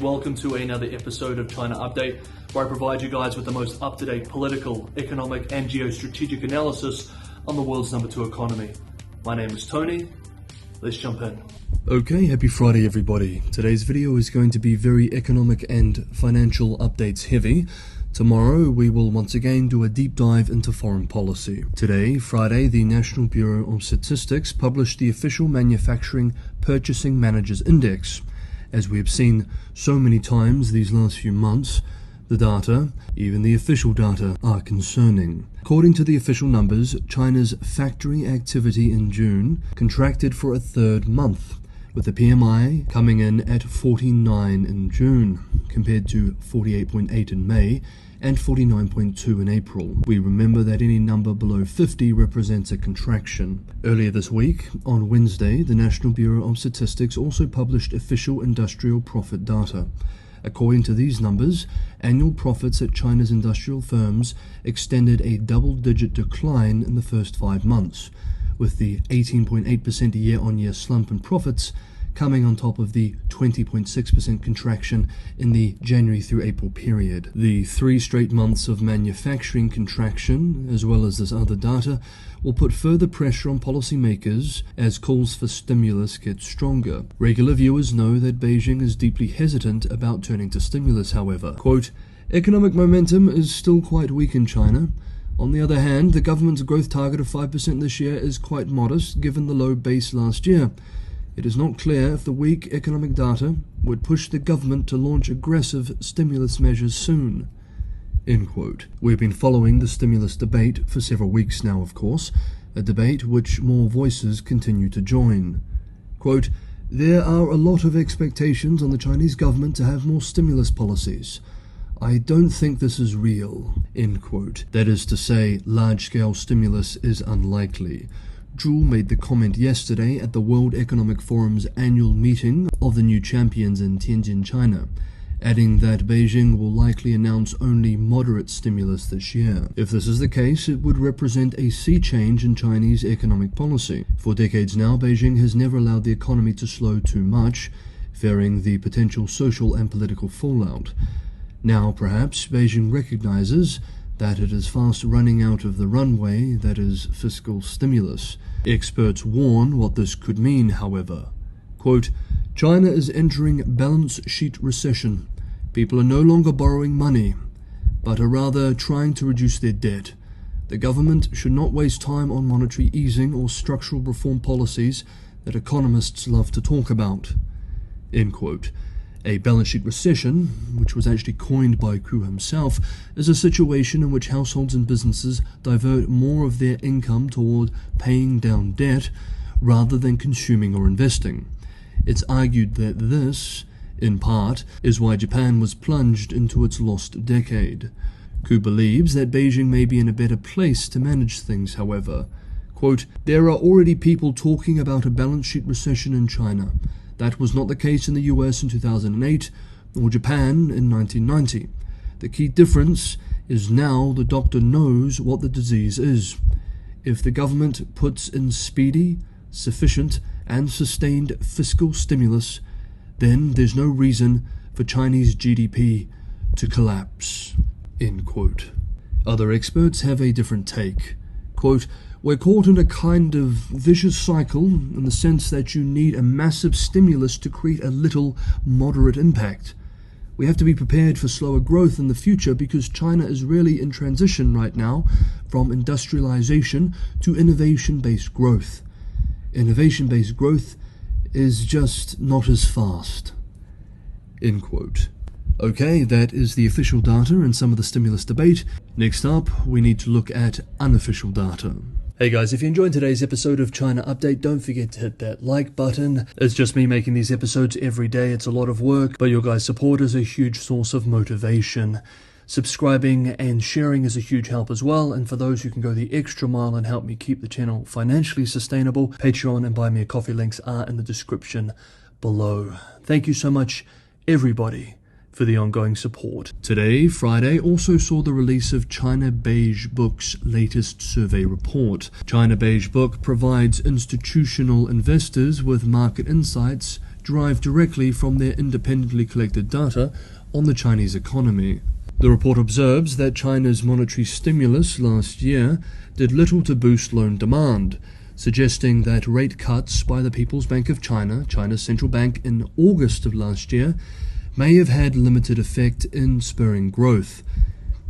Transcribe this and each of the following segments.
Welcome to another episode of China Update, where I provide you guys with the most up-to-date political, economic and geostrategic analysis on the world's #2 economy. My name is Tony. Let's jump in. Okay, happy Friday everybody. Today's video is going to be very economic and financial updates heavy. Tomorrow we will once again do a deep dive into foreign policy. Today, Friday, the National Bureau of Statistics published the official Manufacturing Purchasing Managers Index. As we have seen so many times these last few months, the data, even the official data, are concerning. According to the official numbers, China's factory activity in June contracted for a third month, with the PMI coming in at 49 in June, compared to 48.8 in May and 49.2 in April. We remember that any number below 50 represents a contraction. Earlier this week, on Wednesday, the National Bureau of Statistics also published official industrial profit data. According to these numbers, annual profits at China's industrial firms extended a double-digit decline in the first 5 months, with the 18.8% year-on-year slump in profits coming on top of the 20.6% contraction in the January through April period. The 3 straight months of manufacturing contraction, as well as this other data, will put further pressure on policymakers as calls for stimulus get stronger. Regular viewers know that Beijing is deeply hesitant about turning to stimulus, however. Quote, "Economic momentum is still quite weak in China. On the other hand, the government's growth target of 5% this year is quite modest given the low base last year. It is not clear if the weak economic data would push the government to launch aggressive stimulus measures soon." End quote. We've been following the stimulus debate for several weeks now, of course, a debate which more voices continue to join. Quote, "There are a lot of expectations on the Chinese government to have more stimulus policies. I don't think this is real." End quote. That is to say, large-scale stimulus is unlikely. Zhu made the comment yesterday at the World Economic Forum's annual meeting of the new champions in Tianjin, China, adding that Beijing will likely announce only moderate stimulus this year. If this is the case, it would represent a sea change in Chinese economic policy. For decades now, Beijing has never allowed the economy to slow too much, fearing the potential social and political fallout. Now, perhaps, Beijing recognizes that it is fast running out of the runway that is fiscal stimulus. Experts warn what this could mean, however. Quote, "China is entering balance sheet recession. People are no longer borrowing money, but are rather trying to reduce their debt. The government should not waste time on monetary easing or structural reform policies that economists love to talk about." End quote. A balance sheet recession, which was actually coined by Ku himself, is a situation in which households and businesses divert more of their income toward paying down debt rather than consuming or investing. It's argued that this, in part, is why Japan was plunged into its lost decade. Ku believes that Beijing may be in a better place to manage things, however. Quote, "There are already people talking about a balance sheet recession in China. That was not the case in the US in 2008, or Japan in 1990. The key difference is now the doctor knows what the disease is. If the government puts in speedy, sufficient, and sustained fiscal stimulus, then there's no reason for Chinese GDP to collapse." End quote. Other experts have a different take. Quote, "We're caught in a kind of vicious cycle in the sense that you need a massive stimulus to create a little moderate impact. We have to be prepared for slower growth in the future because China is really in transition right now from industrialization to innovation-based growth. Innovation-based growth is just not as fast." End quote. Okay, that is the official data and some of the stimulus debate. Next up, we need to look at unofficial data. Hey guys, if you enjoyed today's episode of China Update, don't forget to hit that like button. It's just me making these episodes every day. It's a lot of work, but your guys' support is a huge source of motivation. Subscribing and sharing is a huge help as well, and for those who can go the extra mile and help me keep the channel financially sustainable, Patreon and Buy Me a Coffee links are in the description below. Thank you so much, everybody, for the ongoing support. Today, Friday, also saw the release of China Beige Book's latest survey report. China Beige Book provides institutional investors with market insights derived directly from their independently collected data on the Chinese economy. The report observes that China's monetary stimulus last year did little to boost loan demand, suggesting that rate cuts by the People's Bank of China, China's central bank, in August of last year may have had limited effect in spurring growth,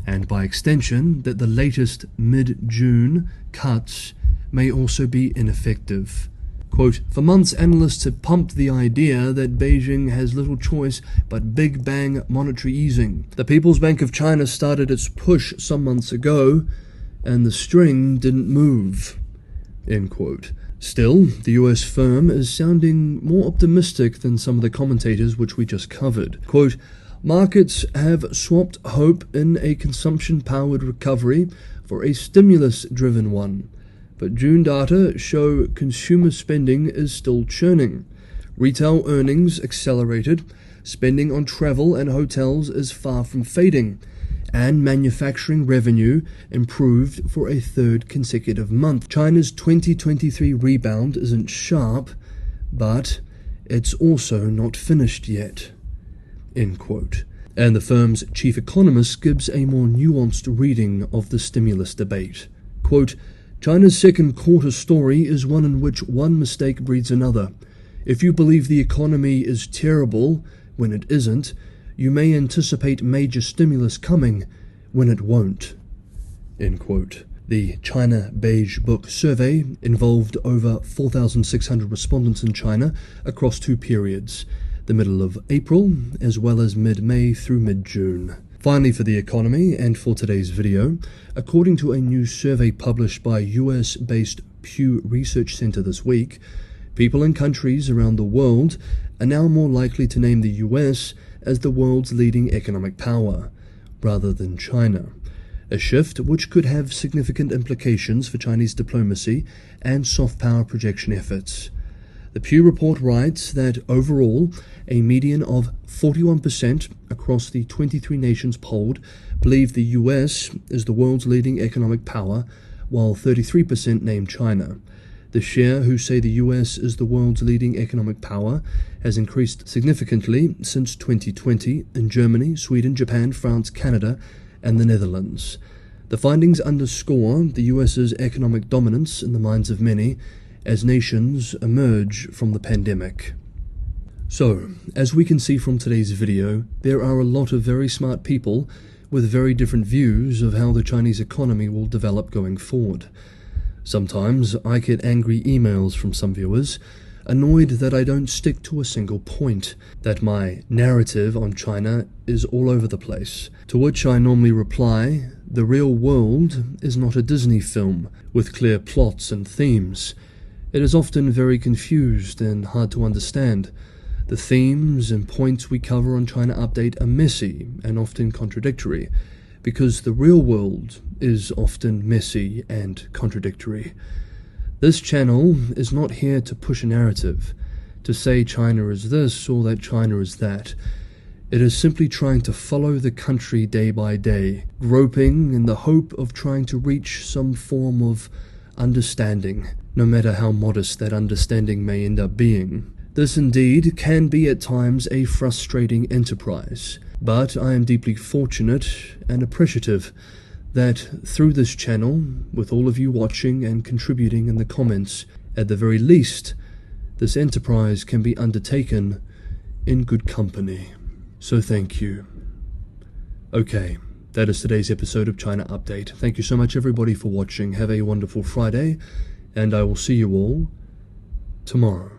and by extension that the latest mid-June cuts may also be ineffective. Quote, "For months, analysts have pumped the idea that Beijing has little choice but big bang monetary easing. The People's Bank of China started its push some months ago, and the string didn't move." End quote. Still, the US firm is sounding more optimistic than some of the commentators which we just covered. Quote, "Markets have swapped hope in a consumption-powered recovery for a stimulus-driven one. But June data show consumer spending is still churning. Retail earnings accelerated, spending on travel and hotels is far from fading, and manufacturing revenue improved for a third consecutive month. China's 2023 rebound isn't sharp, but it's also not finished yet." End quote. And the firm's chief economist gives a more nuanced reading of the stimulus debate. Quote, "China's second quarter story is one in which one mistake breeds another. If you believe the economy is terrible when it isn't, you may anticipate major stimulus coming when it won't." End quote. The China Beige Book survey involved over 4,600 respondents in China across 2 periods, the middle of April as well as mid-May through mid-June. Finally, for the economy and for today's video, according to a new survey published by US-based Pew Research Center this week, people in countries around the world are now more likely to name the US as the world's leading economic power, rather than China, a shift which could have significant implications for Chinese diplomacy and soft power projection efforts. The Pew report writes that overall, a median of 41% across the 23 nations polled believe the US is the world's leading economic power, while 33% name China. The share who say the US is the world's leading economic power has increased significantly since 2020 in Germany, Sweden, Japan, France, Canada, and the Netherlands. The findings underscore the US's economic dominance in the minds of many as nations emerge from the pandemic. So, as we can see from today's video, there are a lot of very smart people with very different views of how the Chinese economy will develop going forward. Sometimes I get angry emails from some viewers, annoyed that I don't stick to a single point, that my narrative on China is all over the place, to which I normally reply, the real world is not a Disney film with clear plots and themes. It is often very confused and hard to understand. The themes and points we cover on China Update are messy and often contradictory, because the real world is often messy and contradictory. This channel is not here to push a narrative, to say China is this or that China is that. It is simply trying to follow the country day by day, groping in the hope of trying to reach some form of understanding, no matter how modest that understanding may end up being. This indeed can be at times a frustrating enterprise, but I am deeply fortunate and appreciative that through this channel, with all of you watching and contributing in the comments, at the very least, this enterprise can be undertaken in good company. So thank you. Okay, that is today's episode of China Update. Thank you so much everybody for watching. Have a wonderful Friday, and I will see you all tomorrow.